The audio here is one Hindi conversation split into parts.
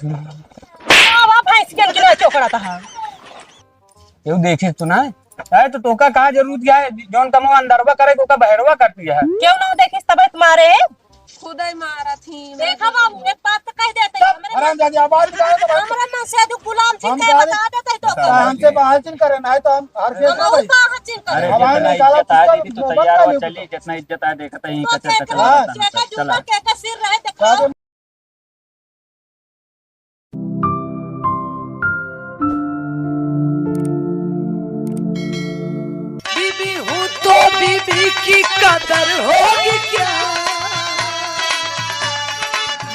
भैंस के चोकड़ा था ये देखे तो ना है तो टोका कहा जरूर क्या है जौन कमो अंदरवा करे को का बहरवा करती है। क्यों ना देखिस तबीयत तुम्हारे खुद ही मारा थी। देखा बाबू एक बात तो कह देते आराम जाके आवाज लगाओ तो हमरा में से जो गुलाम जी हम के गाड़ी- बता देते तो हमसे बाहर चिन करे ना तो हम हर केस में भाई कहां चिन अरे कर हमारे जितना निकाला इज्जत है कुत्ता दीदी तो मोहब्बत तैयार का हो नहीं चली जितना इज्जत है देखता ही तो चलता के हाँ। के चला जूता के सिर रहे क्या देखो तो बीबी हूँ तो बीबी की कदर होगी क्या।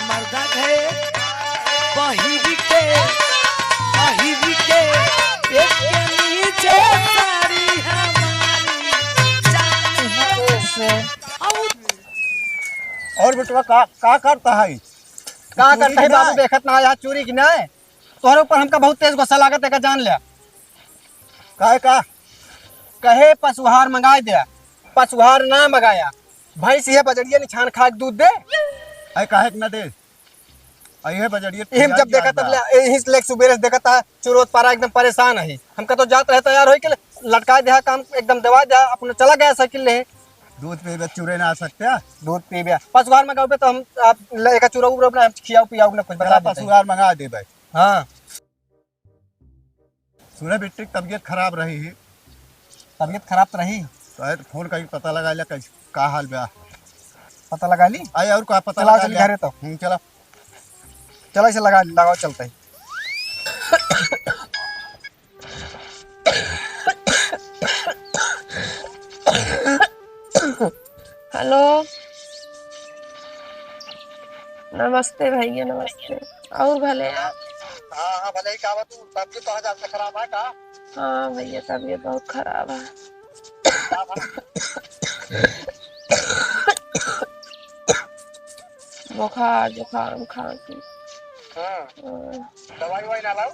मर्दा है बहिरी के एक के नीचे सारी हमारी जान। और बेटवा का करता है का करता है बाबू देखत ना यहाँ चोरी की ना है तोहरे ऊपर हमका बहुत तेज गुस्सा लागत है का जान लिया का कहे पशुहार मंगा दिया पशुहार ना मंगाया भैंस ये बजड़िया निछान खा के दूध दे आई काहे न दे आई है बजड़िए हम जब देखा तब यही से लेके सुबेरे से देखा था चुरोत पारा एकदम परेशान है हमका तो जात रहे तैयार हो के लटका दिया काम एकदम दवा दिया अपने चला गया साइकिल ले दूध पे चूरे ना आ सकते दूध पी गया पशुहार मंगाओ पे तो हम आप एक चूरा उरा बना खियाओ पियाओ ना कुछ बता देते हैं। पशुहार मंगा दे भाई। हाँ सुने बेटी तबीयत खराब रही है तबीयत खराब तो रही तो फोन करके पता लगा लिया का हाल बा पता लगा ली आई और का पता चला लगा चल लिया घरे तो चला चला इसे लगाओ चलते हैं हेलो नमस्ते भैया नमस्ते। और भले आप। हाँ हाँ भले ही कहा तू तबीयत तो हजार से खराब है का हाँ भैया तबीयत बहुत खराब है। बुखार जुकाम खांसी। दवाई ववाई ना लाओ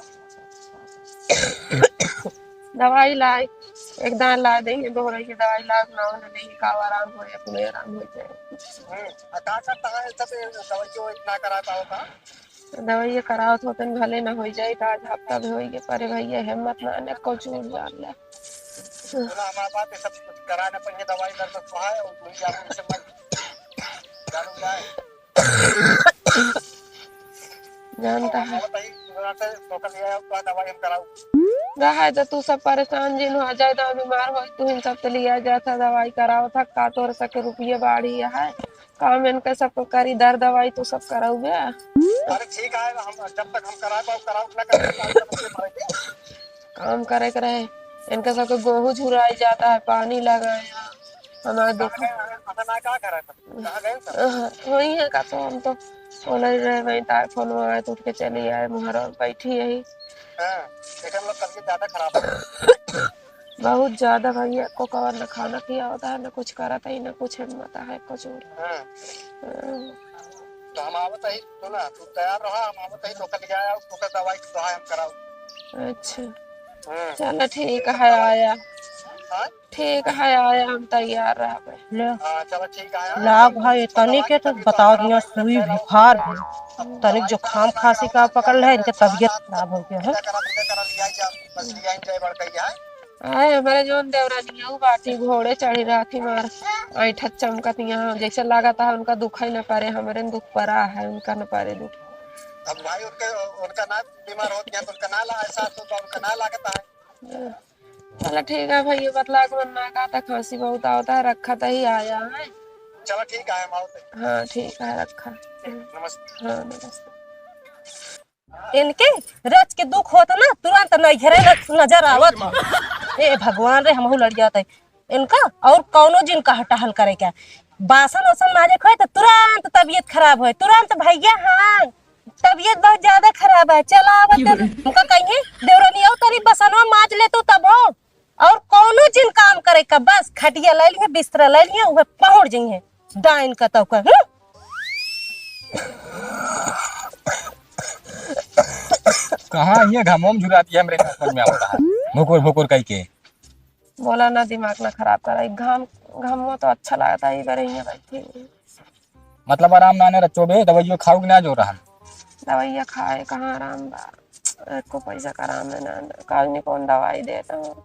दवाई लाई एक दान ला देंगे दोहरे की दवाई ला ना नहीं का आराम हो या पूरे आराम हो जाए। का करता है सब दवाई क्यों इतना कराता होगा दवाई कराओ तो तन भले ना हो जाए तो आज हफ्ता भी होइए पर भैया हिम्मत ना ने को चूर जान ले सुना हमारे बात ये सब कुछ कराना पड़े दवाई दर्द तो है और तुम जाओ से मत जानू जाए जानता है बताइए तो कर लिया तो दवाई हम कराऊं रहा तो तू सब परेशान जिन हो जाए तो बीमार हो तू इन सब तो लिया जाता दवाई कराओ था का तोर सके रुपये बाढ़ी है काम इनका सब करी दर दवाई तू सब कराऊ गया। अरे ठीक है हम जब तक हम कराओ ना करें काम करे के रहे इनका सबके गेहूं झुराई जाता है पानी लगाया हमारे देखो ना क्या कर कहां गए वही है का तो हम तो बोले रहे वही तार फोन आए तो उठ के चली आए मुहर और बैठी यही हां लेकिन हम लोग तबीयत ज्यादा खराब है बहुत ज्यादा भैया को कवर न खाना किया होता है न कुछ करता ही न कुछ हिम्मत है कुछ और तो हम आवत ही तो ना तू तैयार रहा हम आवत ही तो कर लिया तो का दवाई तो हम कराओ। अच्छा चलो ठीक है आया हां ठीक है आया हम तैयार रह ले हां चलो ठीक है लाग भाई तनिक के तो बताओ दिया सुई बुखार है तनिक जो खाम खांसी का पकड़ ले इनके तबीयत खराब हो गया है करा लिया जा बस लिया जाए बड़ कही है आए हमारे जोन देवरानिया बाटी घोड़े चढ़ी रहा थी मार ऐठा चमकत यहाँ जैसे लगा था उनका दुख ही न पारे हमारे दुख पड़ा है उनका न पारे दुख। अब भाई उनका ना बीमार हो गया तो उनका ना ला ऐसा तो उनका ना लागता है चलो ठीक है भैया बतला के मन ना आता खांसी बहुत आता है रखा तो ही आया है। चलो ठीक है हम आओ हाँ ठीक है रखा नमस्ते हाँ नमस्ते। इनके रच के दुख होता ना तुरंत नहीं घेरे नजर आवत ए भगवान रे हमहू लड़ जाते इनका और कौनो जिन का टहल करे क्या बासन वासन मारे खोए तो तुरंत तबीयत खराब हो तुरंत भैया हाँ तबीयत बहुत ज्यादा खराब है चला उनका कहीं देवरानी और तरी बसनवा माज ले तो तब हो और कौनो जिन काम करे का बस खटिया ले लिए बिस्तरा ले लिए वह पहुंच जाइए डाइन का तो का कहाँ ये घमोम झुराती है मेरे समझ में आता है भोकुर भोकुर कह के बोला ना दिमाग ना खराब करा घाम घाम तो अच्छा लगता है इधर ही बैठी मतलब आराम नाने रचो बे दवाइयों खाओगे ना जो रहा दवाइया खाए कहाँ आराम बा, एको पैसा का आराम है ना, काज नहीं कौन दवाई देता हूँ।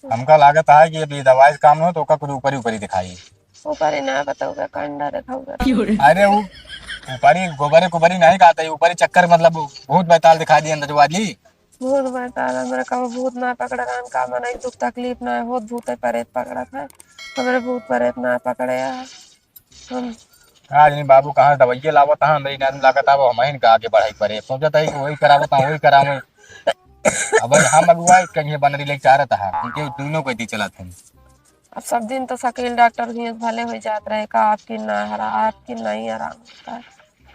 हमका लागत है कि अभी दवाई से काम न हो तो ओका कुछ ऊपरी ऊपरी दिखाई। ऊपर ही ना बताऊंगा कंडा दिखाऊंगा। अरे वो ऊपरी गोबरे कुबरी नहीं खाता है, ऊपरी चक्कर मतलब भूत बैताल दिखा दिए अंदर वाली। भूत बताला मेरे कब भूत ना पकड़ा रान का मन दुख तकलीफ ना हो, भूत परेत पकड़ा था हमारे, भूत परेत ना पकड़े हम। आज नहीं बाबू कहाँ दवाइया लावत है, अंदर ही लागत है वो हम का आगे बढ़ाई पड़े, सोचता है कि वही करावत है वही करावे। अब हम अगुआ कहीं बनरी लेके चाह रहा था उनके दोनों को दी चला थे। अब सब दिन तो शकील डॉक्टर भी भले हो जात रहे का आपकी ना हरा आपकी नहीं आराम होता है।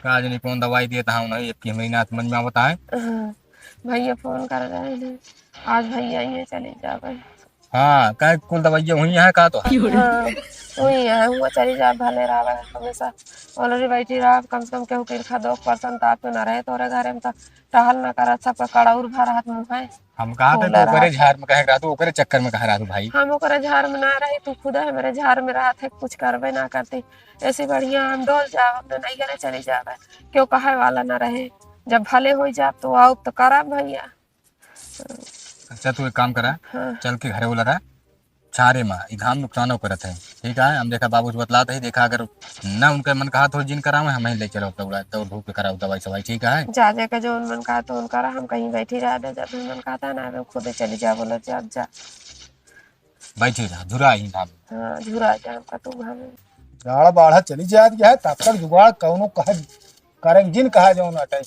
आज नहीं कौन दवाई दिए था नहीं, एक महीना समझ में आवता है। भैया फोन कर रहे हैं, आज भैया ये चले जा भाई। हाँ क्या कुल दवाइयाँ हुई है का तो हाँ वही है, हुआ चली जा भले रहा हमेशा ऑलरेडी बैठी रहा, कम से कम केहू के खा 2% ताप तो ना रहे तोरे घरे में तो टहल ना कर सब कड़ाउर भर हाथ मुँह है। हम कहा थे तो ओकरे झाड़ में कह रहा तू, ओकरे चक्कर में कह रहा तू भाई। हम ओकरे झाड़ में ना रही, तू खुदा है मेरे झाड़ में रहा थे, कुछ करवे ना करती। ऐसे बढ़िया हम डोल जाओ अपने नहीं करे चली जावे, क्यों कहे वाला ना रहे, जब भले हो जा तो आओ तो करा भैया। अच्छा तू एक काम करा, हाँ। चल के घरे बोला रहा छारे माँ घाम नुकसान करत है, ठीक है हम देखा बाबू से बतलाते ही, देखा अगर ना उनका मन कहा तो जिन करावे हम ले चलो दौड़ा दौड़ धूप के कराओ दवाई सवाई, ठीक है। जा जा के जो मन कहा तो उनका हम कहीं बैठी रह दे, जब मन कहता ना मैं खुद चली जा, बोलो जा जा बैठे रहा धुरा ही घाम। हाँ झूरा जा हमका तू घामे। जाड़ बाढ़ा चली जात गया है, तब तक जुगाड़ कौनो कहे करें जिन कहा जाओ ना टाइम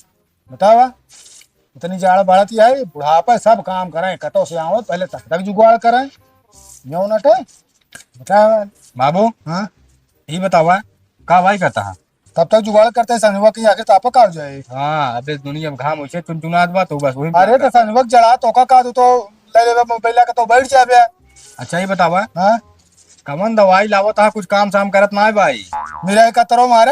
बतावा। इतनी जाड़ बढ़ती है, बुढ़ापा सब काम करें, कतो से आओ पहले तब तक जुगाड़ करें जो ना टाइम बतावा। बाबू हाँ ये बतावा का भाई करता है। तब तक जुगाड़ करते संजवा की आके तापा काट जाए। हाँ अबे दुनिया में घाम उसे चुनचुनात बा तो बस वही। अरे तो संजवक जला तो का तू तो ले ले मोबाइल का तो बैठ जाबे। अच्छा ये बतावा हाँ कमन दवाई लावत है, कुछ काम शाम करत ना है भाई। मेरा का तरो मारे।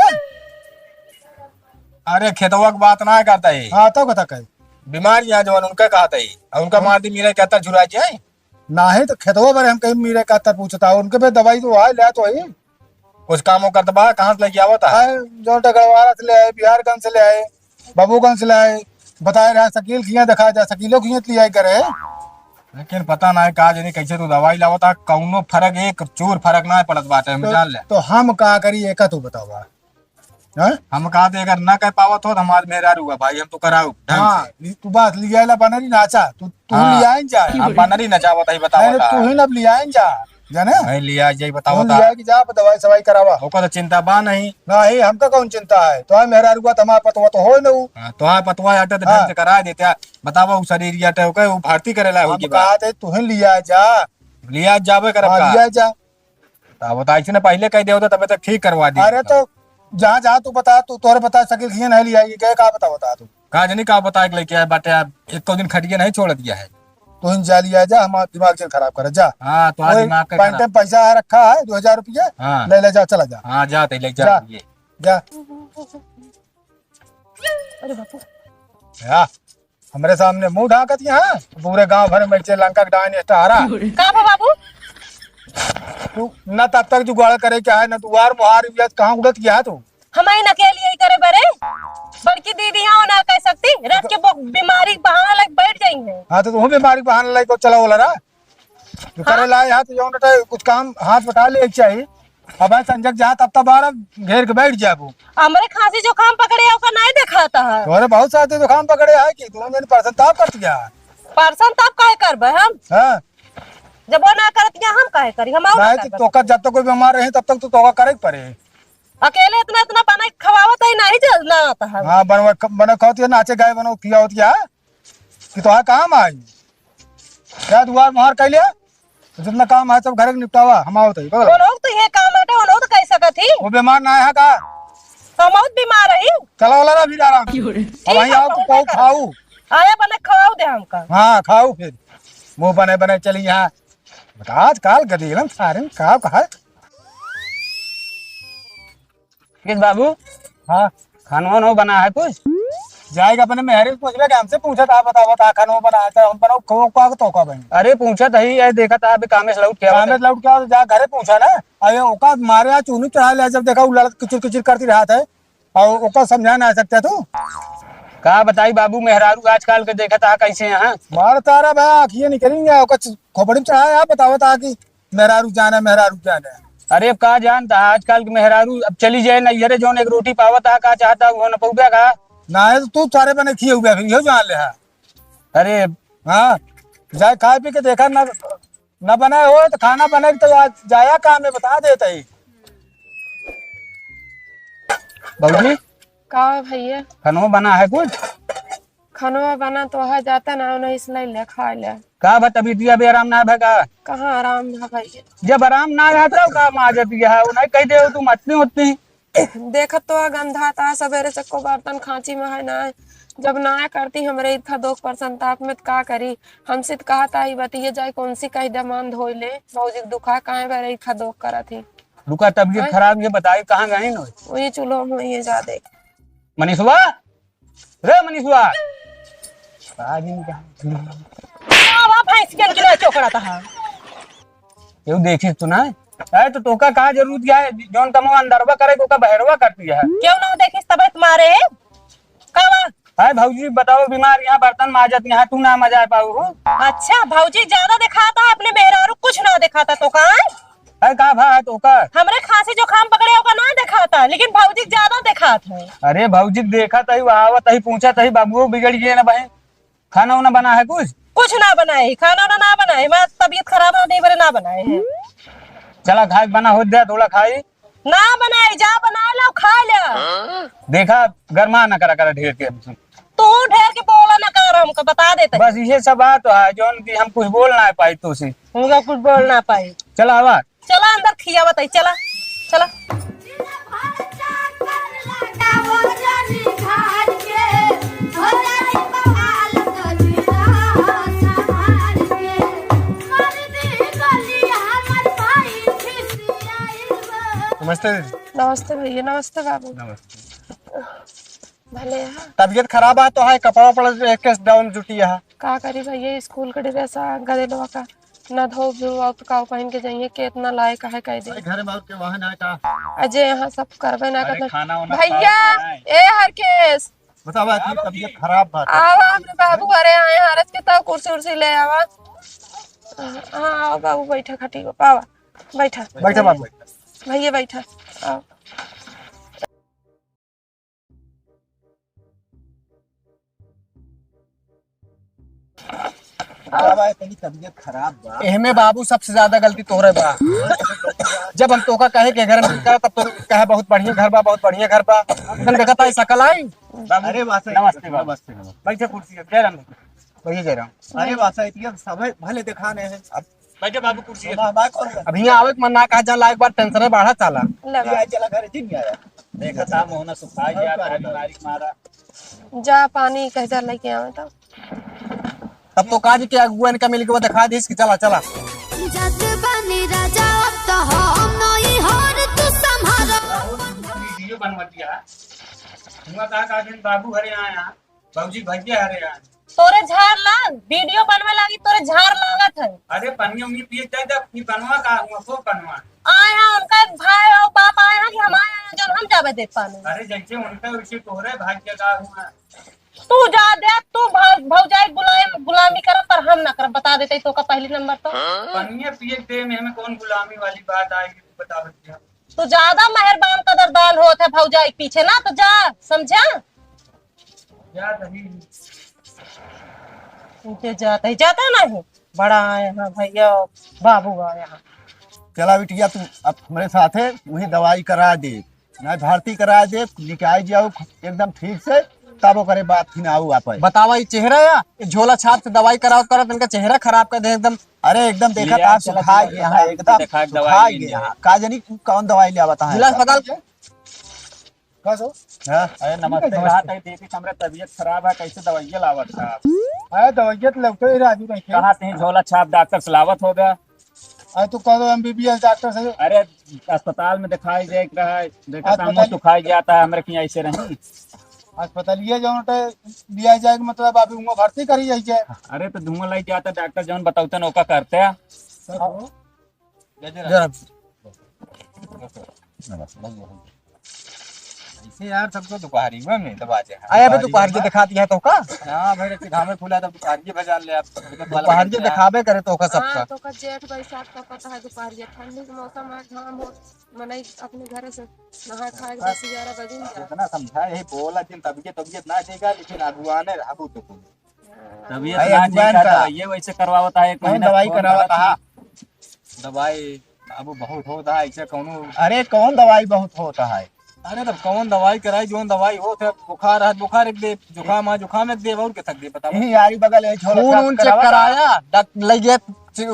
अरे खेतवा की बात ना करता है, हाँ तो कथा कहे बीमारियां जो उनका कहता है और उनका मार दी मेरा कहता झुरा जाए ना है तो खेतवा पर हम कहीं मेरे का तर पूछता उनके पे दवाई तो आए ले तो ही कुछ कामों करता बा कहाँ से लेके आवता है। जो टगड़वाड़ा से ले आए, बिहारगंज से ले आए, बाबूगंज से ले आए, बताए रहा शकील खिया दिखा जा शकीलों खिया लिया करे। लेकिन पता ना है का जानी कैसे तू दवाई लावता, कौनो फर्क एक चूर फर्क ना पड़त बाटे हम जान ले। तो हम का करी एक तू बतावा। हाँ हम कहा थे अगर ना कह पावत हो तो हमारे मेहरा रुआ भाई हम तो कराऊ हाँ तू बात लिया ला बनरी नाचा तू हाँ। लिया जा हम बनरी न चावत ही बतावता तू ही नब लिया जा जाने मैं लिया जाई तू बतावता लिया कि जा दवाई सवाई करावा। ओको तो चिंता बा नहीं। नहीं हमका कौन चिंता है, तो मेहरा रुआ तो हमारा पतवा तो हो न। तो हाँ पतवा आटे तो ढंग से करा देते बतावा उ शरीर आटे ओके वो भारती करेला हम होगी कहा थे तू ही लिया जा। लिया जावे करब हाँ, का लिया जा। तो बताई ने पहले कह दिया तब तक ठीक करवा दी। अरे तो जहाँ जहाँ तू बता तू तोरे बता शकील खिया नहीं लिया क्या का बता तू कहा जनी का बता के लेके आए बाटे एक को दिन खटिया नहीं छोड़ दिया है। तू ही जा लिया जा, हमारा दिमाग से खराब कर जा। हाँ तो आज दिमाग का पैंट में पैसा रखा है 2000 रुपया, हाँ ले ले जा चला जा हाँ जा ले जा। जा ये जा। अरे बापू या हमारे सामने मुंह ढाकत यहाँ पूरे गांव भर में लंका का डायन स्टारा का बा बाबू तू न तब तक जुगाड़ करे क्या है न दुआर मुहार कहाँ उड़त गया है तू। हमारी अकेले ही करे बरे, बड़की दीदी यहाँ ना कह सकती, रात के बीमारी बहाना लग बैठ गई है। हाँ तो तू बीमारी बहाने लाई को चला बोला रहा जो करे लाए यहाँ तो जो कुछ काम हाथ बटा ले चाहिए। अब संजक जहाँ तब तब बारह घेर के बैठ जाए वो हमरे खांसी जो काम पकड़े है उसका नहीं दिखाता है। तोरे बहुत सारे दुकान पकड़े है कि तुम दिन परसन ताप करत गया। परसन तब काहे करबे हम, हाँ जब वो ना करत हम काहे करी हम। नहीं तो तोका जब तक कोई बीमार रहे तब तक तो तोका करे पड़े। अकेले इतना इतना बना के खवावत ही नहीं चलना आता है। हाँ बना खाती है नाचे गाय बनो किया होती है कि तो काम आई क्या दुआर मुहार कर लिया तो जितना काम है सब घर निपटावा हम आओ तो वो लोग तो ये काम हटे वो लोग तो कह सकत ही, वो बीमार ना है का हम बहुत बीमार है। चला वाला ना फिर आराम अब वहीं आओ तो पाऊ खाऊ। आया बने खवाओ दे हमका। हाँ खाऊ फिर मुंह बने बने चली यहाँ आजकल गदीलन सारे का कहा। किस बाबू हाँ खाना वाना बना है कुछ। जाएगा अपने मेहरे पूछ ले हमसे पूछा था बताओ था खाना बनाया था हम बनाओ खो का तो का बन। अरे पूछा था ही देखा था अभी कामेश लौट के कामेश लौट के जा घरे पूछा ना अरे ओका मारे यहाँ चूनी चढ़ा लिया जब देखा वो लड़त किचिर किचिर करती रहा था और ओका समझा ना सकता तू। का बताई बाबू मेहरारू आजकल के देखा था कैसे यहाँ। मार तारा भाई आखिए निकलेंगे कुछ खोपड़ी में चढ़ाया आप बताओ था कि मेहरारू जाना। अरे अब का जानता आजकल के मेहरारू अब चली जाए नैहरे जोन एक रोटी पावत है का चाहता वो न पौबे का। ना है तो तू तारे बने खिए हुए फिर यो जान ले है। अरे हाँ जाए खा पी के देखा न बनाए हो तो खाना बने तो आज जाया काम में बता देता ही। बाबूजी का भैया खानो बना है कुछ। खानवा बना तो है जाता ना नहीं इसलिए ले खा ले। का बा तबीयत भी आराम ना भगा। कहाँ आराम है भैया। जब आराम ना रहता का माजत है वो नहीं कह दे तुम अतनी होती। देखत तो गंधा था सवेरे से को बर्तन खांची में है ना जब ना करती हमरे इतना 2% ताप में का करी हमसे तो कहा था बतिये जाए कौन सी कही दमान धोई ले भौजी दुखा कहे बारे इतना दोख करा थी। रुका तबीयत खराब ये बताई कहाँ गए न वही चूल्हो में ये जा देख। मनीषवा रे मनीषवा भैंस के चोकड़ा था ये देखी तू ना है तो तोका का जरूरत है जोन कमो अंदरवा करे तो का बहरवा करती है। क्यों ना देखिस तबियत मारे कावा है भौजी बताओ बीमार यहाँ बर्तन माजत यहाँ तू ना मजा पाऊ। अच्छा भौजी ज्यादा दिखाता है अपने मेहरारू कुछ ना दिखाता तो का है का भा है तो का हमरे खांसी जुकाम पकड़े होगा ना दिखाता लेकिन भौजी ज्यादा दिखाता है। अरे भौजी देखा तही वहावत तही पूछा तही बाबू बिगड़ गए ना बहन खाना उना बना है कुछ ना बनाए खाना ना बनाए मैं तबीयत खराब ना नहीं बड़े ना बनाए हैं। चला खाए बना हो दिया थोड़ा खाई ना बनाए जा बना लो खा लिया। देखा गरमा ना करा करा ढेर के तू ढेर के बोला ना कर हमको बता देते बस ये सब बात है जोन की हम कुछ बोल ना पाई तो से हमका कुछ बोल ना पाई। चला आवा चला अंदर खिया बताई चला चला नमस्ते। नमस्ते भैया। नमस्ते बाबू। भले है तबीयत खराब है तो है कपड़ा वपड़ा एक डाउन जुटी है का करी भैया स्कूल के ड्रेस गदेलवा का न धो तो का पहन के जाइए के इतना लायक है कह दे घर में के वाहन है का अजय यहाँ सब करबे ना करना खाना भैया ए हरकेश बतावा की तबीयत खराब बात आवा हमरे बाबू अरे आए हरस के तब कुर्सी उर्सी ले आवा। हाँ आओ बाबू बैठा खटी को पावा बैठा बैठा बाबू भैया बैठा आओ। तबीयत खराब बा एहमे बाबू सबसे ज्यादा गलती तोहरे बा। जब हम तोका कहे के घर में तब तो कहे बहुत बढ़िया घर बा बहुत बढ़िया घर बा हम देखा था ऐसा कल आई। अरे वासा नमस्ते नमस्ते बैठे कुर्सी पे जय राम वही कह रहा हूँ अरे वासा इतिया सब भले दिखाने हैं अब बैठे बाबू कुर्सी मैं कौन अभी यहाँ आवे के मन ना कहा जा एक बार टेंशन बढ़ा चाला लगा चला घर जी नहीं आया देखा था मोहना सुखाई गया था बीमारी मारा जा पानी कैसा लेके आवे तो तब तो काज के अगुआ इनका मिल के वो दिखा दी कि चला चला वीडियो बनवा दिया हुआ का दिन बाबू हरे आया बाबूजी भैया हरे आया तोरे झाड़ लाग वीडियो बनवे लागी तोरे झाड़ लागत है। अरे पन्नी उन्नी पिए जाए जब अपनी बनवा का हुआ सो बनवा आए हैं उनका भाई और बाप आए हैं कि हम आए हैं जो हम जावे दे पाने। अरे जैसे उनका वैसे तोहरे भाग्य का हुआ तू जा दे तू भौजाई गुलामी कर पर हम ना कर बता देते तो का पहली नंबर तो पन्नी पिए दे में हमें कौन गुलामी वाली बात आएगी तू बता बच्चा। तू ज्यादा मेहरबान कदरदान होत है भौजाई पीछे ना तो जा समझा याद नहीं जाता नहीं बड़ा आए हैं भैया बाबू आए हैं। चला बिटिया तू अब हमारे साथ है वही दवाई करा दे ना भर्ती करा दे निकाय जाओ एकदम ठीक से तब वो करे बात फिर आओ आप बतावा ये चेहरा या ये झोला छाप से दवाई कराओ करा इनका चेहरा खराब कर दे एकदम। अरे एकदम देखा था सुखा गया एकदम सुखा गया का जानी कौन दवाई ले आवता है जिला अस्पताल कसो अरे नमस्ते बात है देखी हमरा तबीयत खराब है कैसे दवाइयां लावत था अरे दवाइयत लगते ही राजू नहीं कहाँ से झोला छाप डॉक्टर से लावत हो गया। अरे तू कह दो एमबीबीएस डॉक्टर से अरे अस्पताल में दिखाई देख रहा है देखा था अस्पताल- सुखाई जाता है हमारे यहाँ ऐसे नहीं। अस्पताल ये जो लिया जाए मतलब आप उनको भर्ती करी जाइए। अरे तो धुआं लग जाता डॉक्टर जौन बताते ना ओका करते हैं। ऐसे यार सबको दुपहरी में दबा दे। आया बे दोपहर के दिखा दिया तो का हाँ भाई रखी धामे खुला तो दुपहरी बजा ले आप। दोपहर के दिखाबे करे तो का हाँ सबका तो का जेठ बैसाख का पता है दोपहर ठंडी के मौसम है घाम हो मने अपने घर से नहा खा के 10-11 बजे जा इतना समझा यही बोला दिन तबीयत ना देगा लेकिन अगुआने रहबू तो भाई अजवाइन का ये वैसे करवाता है कौन दवाई करावता है? दवाई अब बहुत होता है ऐसे कौनो। अरे कौन दवाई बहुत होता है? अरे तब कौन दवाई कराई जोन दवाई हो थे बुखार है बुखार एक दे जुकाम है जुकाम एक दे और के तक दे बता। यही यारी बगल है छोरा खून उन चेक कराया ले गया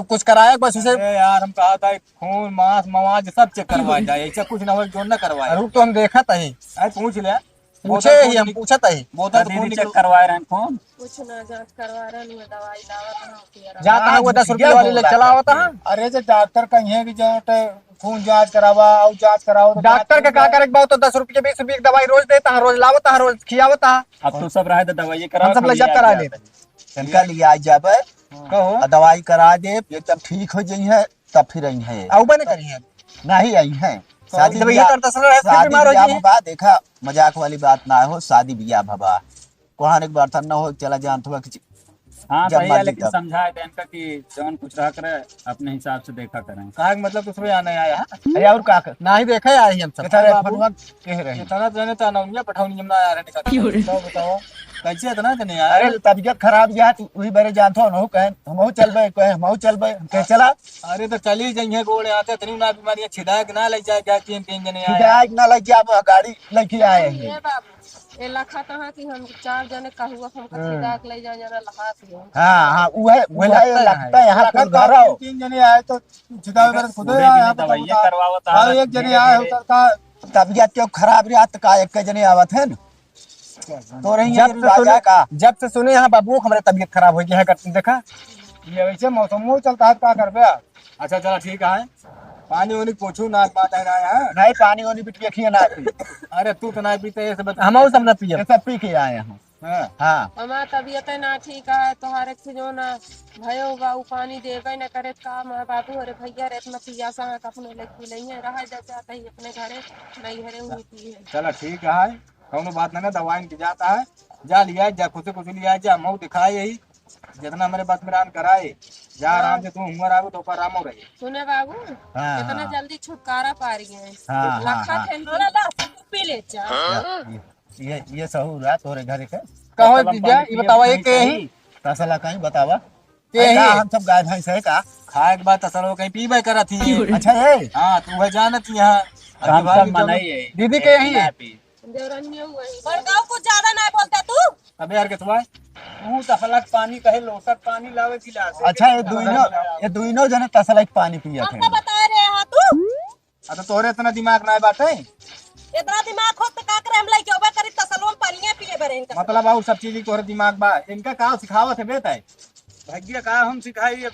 कुछ कराया बस उसे अरे यार हम कहा था खून मांस मवाज सब चेक करवाया जाए ऐसा कुछ ना हो जो न करवाए। रुक तो हम देखा तही अरे पूछ ले पूछे ही हम पूछा तही बोतल तो खून चेक करवाए रहे खून। कुछ ना जांच करवा रहे नहीं दवाई लावत ना होती है जाता है वो 10 रुपये वाली ले चला होता है। अरे जो डॉक्टर कहीं कि जो खून जांच करावा और जांच कराओ तो डॉक्टर का का करे बात तो 10 रुपये 20 रुपये की दवाई रोज देता है रोज लावता है रोज खियावता है। अब तो सब रहे तो दवाई करा हम सब ले जब करा लेते इनका लिए आ जाबे कहो दवाई करा दे एकदम ठीक हो जाई है तब फिर आई है औ बने करिए नहीं आई है। शादी जब ये ब्याह करता सर ऐसे शादी बीमार हो ब्याह जाइए भबा देखा मजाक वाली बात ना हो शादी ब्याह भबा कोहान एक बार न हो चला जान तो कि हाँ जब सही है मर्जी लेकिन तब। समझाए थे इनका कि जौन कुछ रह करे अपने हिसाब से देखा करें कहा मतलब दूसरे आने आया है। अरे और का ना ही देखा है आई हम सब कितना रे फनुआ कह रहे इतना तो नहीं था नौनिया पठाउनी जमना आ रहे निकल तो बताओ। कैसे इतना तो नहीं आया। अरे तबीयत खराब गया तू वही बारे जानतो हो कहे हमहू चलबे कहे हमहू चलबे कहे चला अरे तो चली जाइए गोड़े आते इतनी ना बीमारियां छिदा के ना ले जाए क्या 3 जने आए। शिकायत ना लग गया गाड़ी लेके आए हैं। ये बाबू ए लखा कहा कि हम 4 जने कहूआ हम सीधा के ले जाए जरा लहा से हाँ हाँ वह लगता है यहाँ पर घर आओ 3 जने आए तो जिदा बार खुद आया दवाई करवावता और एक जने आए उतरता तबीयत क्यों खराब रहा तो का एक जने आवत है न तो रही जब से सुने यहाँ बाबू हमारे तबीयत खराब हो गया है करते देखा ये वैसे मौसम चलता है का करबे। अच्छा चलो ठीक है पानी वानी पूछू नाक बात है ना यहाँ। नहीं पानी वानी भी पिए ना पी अरे तू तो नहीं पीते ऐसे बता। हम सब न पिए ये सब पी के आए हैं। हाँ। हाँ हमारा तबीयत ना ठीक है तोहार एक जो ना भयो बा उ पानी देबे न करे का मां बाबू अरे भैया रे इतना पियासा है अपने लेके नहीं रहा जाता है अपने घरे नहीं हरे हुई पी है। चलो ठीक है कौनो बात नहीं दवाई की जाता है जा लिया जा खुद कुछ लिया जा मुँह दिखाए यही जितना मेरे बात मेरा कराए जा आराम से तू उम्र आगो तो आराम हो रही। सुने बाबू हाँ, कितना हाँ। जल्दी छुटकारा पा रही है हाँ, लखा हाँ, थे ला पी ले चा ये सहूर है तोरे घर के कहो विद्या ये बतावा ये के ही तसला कहीं बतावा के ही हम सब गाय भैंस है का खाए के बाद असल हो कहीं पीबे करा थी। अच्छा है हाँ तू है जानत यहाँ हम सब मनाई है दीदी के यही है देवरन्य हुए बड़काऊ कुछ ज्यादा नहीं बोलता तू अबे यार के सुबह तू तसला पानी कहे लोटक पानी लावे गिलास। अच्छा ये दुइनो जने तसला के पानी पिया हम थे तो बता रहे हैं तू अब तोरे इतना दिमाग ना बाटे इतना दिमाग हो तो का करे हम लइके ओबे करी तसलवा में पानी पिए बरे इनका मतलब और सब चीज तोरे दिमाग बा इनका का सिखावत है बेटा भाग्य का हम सिखाई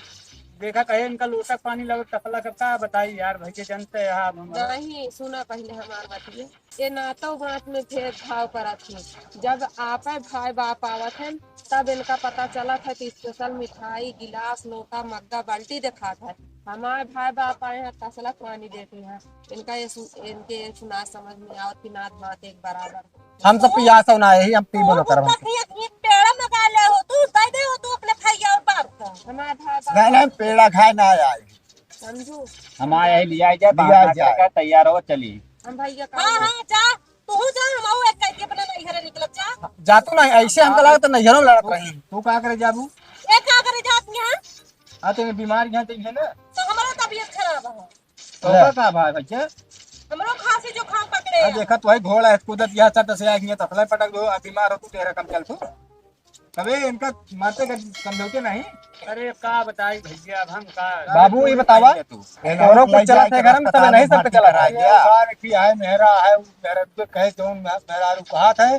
देखा कहे इनका लोटक पानी लगे टपला का बताई यार भाई जानते हैं हम नहीं सुना पहले हमार बात ये नातो बात में भेदभाव करा थी जब आपे भाई बाप आवत है तब इनका पता चला था कि स्पेशल मिठाई गिलास लोटा मग्गा बाल्टी दिखा था हमारे भाई बाप आए हैं तसला पानी देते हैं इनका इनके सुना समझ में आवत की नात बात एक बराबर हम सब पिया सब ना यही हम पी बोलो करवा ये पेड़ा मगा ले हो तू दे दे हो तू अपने भैया और बाप को हमारे भाई बाप नहीं नहीं पेड़ा खाए ना आए समझू हम आए लिया जाए लिया जाए। तैयार हो चली हम भैया हां का हां जा तू जा हम आओ एक कह के अपने नहीं घरे निकल जा जातू नहीं ऐसे हमको लगा तो नहीं लड़त रही तू का करे जाबू एक का करे जात यहां हाँ तो बीमार यहाँ तो है ना तो हमारा तबीयत खराब है तो का भाई बच्चे हमरो खांसी जुकाम पकड़े है देखा तो भाई घोड़ा है कूदत यहाँ चट से आएंगे तसला पटक दो बीमार हो तू तेरा कम चल तू कभी इनका मारते कर समझौते नहीं। अरे का बताई भैया अब हम का बाबू ये बतावा दोनों कुछ चला थे घर में सब नहीं सब चला रहा है यार की है मेहरा है मेहरा तो कहे जो मेहरा कहा था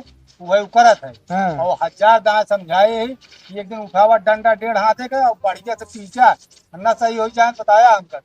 वही करत है और 1000 दांत समझाए कि एक दिन उठावा डंडा 1.5 हाथ का और बढ़िया से पीछा ना सही हो जाए बताया हमका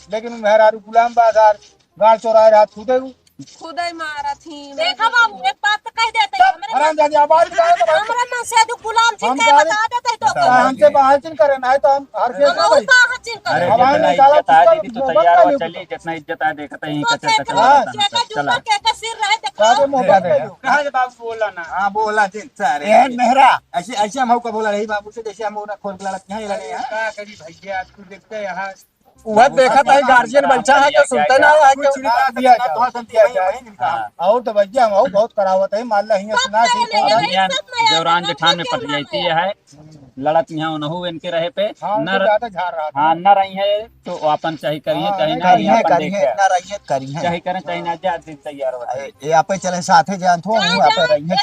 लेकिन मेहरा गुलाम बाजार गाड़ चौराहे रात खुदे खुद ही मारा थी देखा बाबू एक बात तो कह देते हमरे आराम जाके आवाज निकालो तो हमरा मन से दो गुलाम जी हम के गाड़ी- बता देते तो हमसे बाहर चिन करे ना तो हम हर केस हम में और भाई का हचिन अरे कर हवाई जितना निकाला इज्जत है कुत्ता दीदी तो मोहब्बत तैयार का हो नहीं चली जितना इज्जत है देखता ही तो कचर कचर हाँ। जेका जूता के सिर रहे काहे देखो मोहब्बत है कहाँ से बाबू बोला ना हाँ बोला जी सारे ए मेहरा ऐसे ऐसे हम का बोला रही बाबू से जैसे हम उन्हें खोल के लड़के हैं लड़े हैं क्या करी भैया तू देखते यहाँ वह देखा था गार्जियन बच्चा है तो सुनते ना है कुछ नहीं दिया जाए और तो भैया हम बहुत करावत है मान ला हियां सुना ठीक देवरान जेठान में पट जाती है लड़त यहाँ नहु इनके रहे पे हाँ न उनको ज्यादा झाड़ रहा था हाँ न रही है तो अपन चाहे करिए हाँ, चाहे ना करी है अपन करी है देखे इतना रही है करी है चाहे करें चाहे ना जा दिन तैयार हो ये आप चले साथे जान थो हूं आप रही है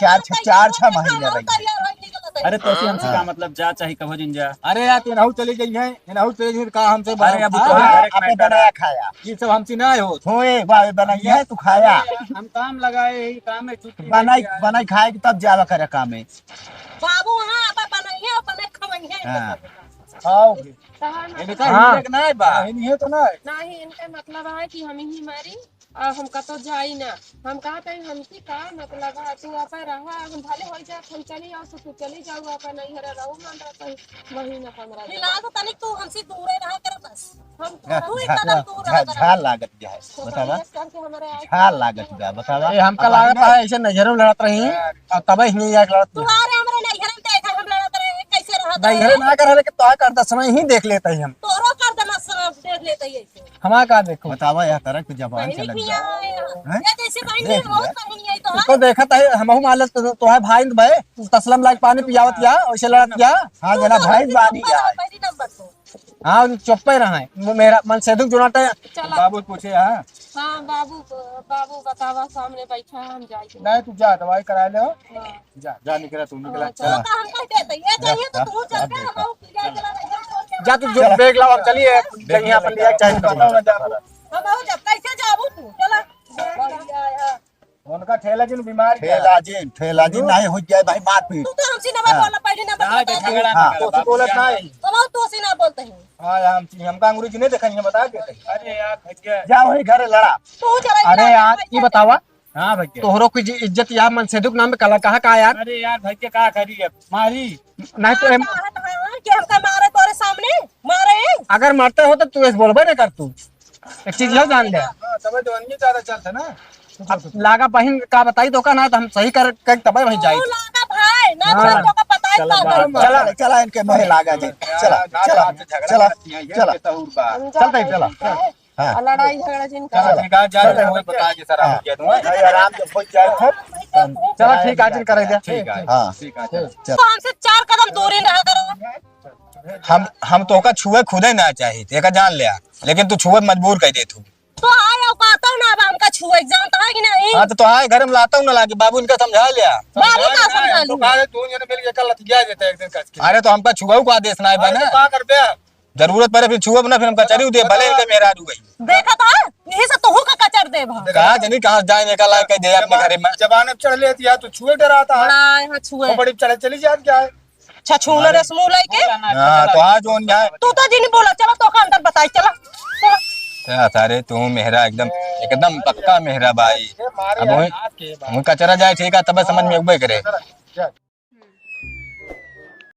चार छह महीने रही है अरे तो ऐसे हमसे का मतलब जा चाहे कहो जिन जा अरे यार तू नहु चली गई है नहु चली गई कहा हमसे अरे अब तो आपने बनाया खाया ये सब हमसे ना हो होए बाबे बनाई है तू खाया हम काम लगाए यही काम में छुट्टी बनाई बनाई खाए कि तब जावा करे काम में बाबू हां अपन बनाइए अपन खवइए हाँ आओगे इनका हिम्मत ना है बा नहीं है तो ना नहीं इनका मतलब है कि हम ही मारी और हम कतो जाई ना हम कहा थे हमसे का मतलब है तू आप रहा हम भले हो जाए हम चली आओ तू चली जाओ आप नहीं हरा रहू मान रहा महीना 15 दिन फिलहाल तो तनिक तू हमसे दूर रहा कर बस हम तू एक कदम दूर रहा कर झाल लागत जाए बतावा करके हमारे आए झाल लागत जा बतावा ये हमका लागत है ऐसे नजरों लड़त रही और तब ही एक लड़त तू आ रे हमरे नहीं घर देखा हम लड़त रहे कैसे रहा नैहरे ना कर रहे कि तो करता समय ही देख लेते हैं हम तोरो कर देना सब देख लेते ही ऐसे हमारा का देखो बतावा यह तरह की जबान पहले चलत भी जा आए हैं? ये जैसे बहनी हो पहनी आई तो तो देखा था हमहु मालत तो है भाई भाई तसलम लाग पानी पियावत या वैसे लड़त या हां जना भाई बानी जाए पहली नंबर तो हाँ चुप पे रहा है वो मेरा मन से दुख जुनाते चला बाबू पूछे हाँ हाँ बाबू बतावा सामने बैठा है, हम जाएंगे नहीं तू जा दवाई करा ले हो जा जा निकला तू निकला तो हम कह देते ये चाहिए तो तू चल के हम जाए चला नहीं जा तू जो बैग लाओ अब चलिए यहाँ पर लिया चाहिए हम आओ जब कैसे जाबू तू चला उनका ठेला जिन बीमार ठेला जी नहीं हो जाए भाई मार पीट तू तो हमसे नंबर बोला पहली नंबर बता हाँ तो से बोलत नहीं तो तू से ना बोलते हैं हाँ हमका अंगूरी नहीं देखा बता के अरे यार भैया जा वही घर लड़ा तू चला अरे यार ये बतावा हाँ भैया तोहरो की इज्जत यार मन से दुख नाम में कला कहा का यार अरे यार भैया क्या करी अब मारी नहीं तो हम कि हमका मारे तोरे सामने मारे अगर मरते हो तो तू ऐसे बोलबे नहीं कर तू एक चीज यह जान ले तब तो अन्य ज्यादा चलता ना अब लागा बहन का बताई तो का ना तो हम सही कर तब वही जाए तू लागा भाई ना तो तो का पता ही था चला चला इनके मोहे लागा जी चला चला चला चला चलते ही चला हाँ और लड़ाई झगड़ा जिनका कहा जा रहे हो बता के सारा हो गया तुम्हें आराम से पहुंच जाए फिर चलो ठीक है कर दे ठीक है हाँ तो हमसे 4 कदम दूर ही रहा करो हम तो का छुए खुदे ना चाहिए तेका जान लिया लेकिन तू छुए मजबूर कर दे तू तो आया कहता ना अब हमका छुआ एग्जाम तो है कि नहीं हाँ तो आए घर में लाता हूँ ना लाके बाबू इनका समझा लिया बाबू का समझा लूं तू जने मिल के कल लतिया देते एक दिन कस के अरे तो हमका छुआ को आदेश ना है बना का कर बे जरूरत पड़े फिर छुआ बना फिर हम कचरी दे भले इनके मेरा रू गई देखा था यही से तोहू का कचर दे भा कहा जनी कहाँ जाए निकल आए कह दे अपने घरे में जबान अब चढ़ लेती है तू छुए डराता है बड़ा यहाँ छुए वो बड़ी चले चली जात क्या है अच्छा छूले रसमू लेके हाँ तो आज जो यहाँ तू तो जिन बोला चलो तो का अंदर बताई चला चला सारे तू मेहरा एकदम एकदम पक्का मेहरा भाई अब वही कचरा जाए ठीक है तब समझ में उबे करे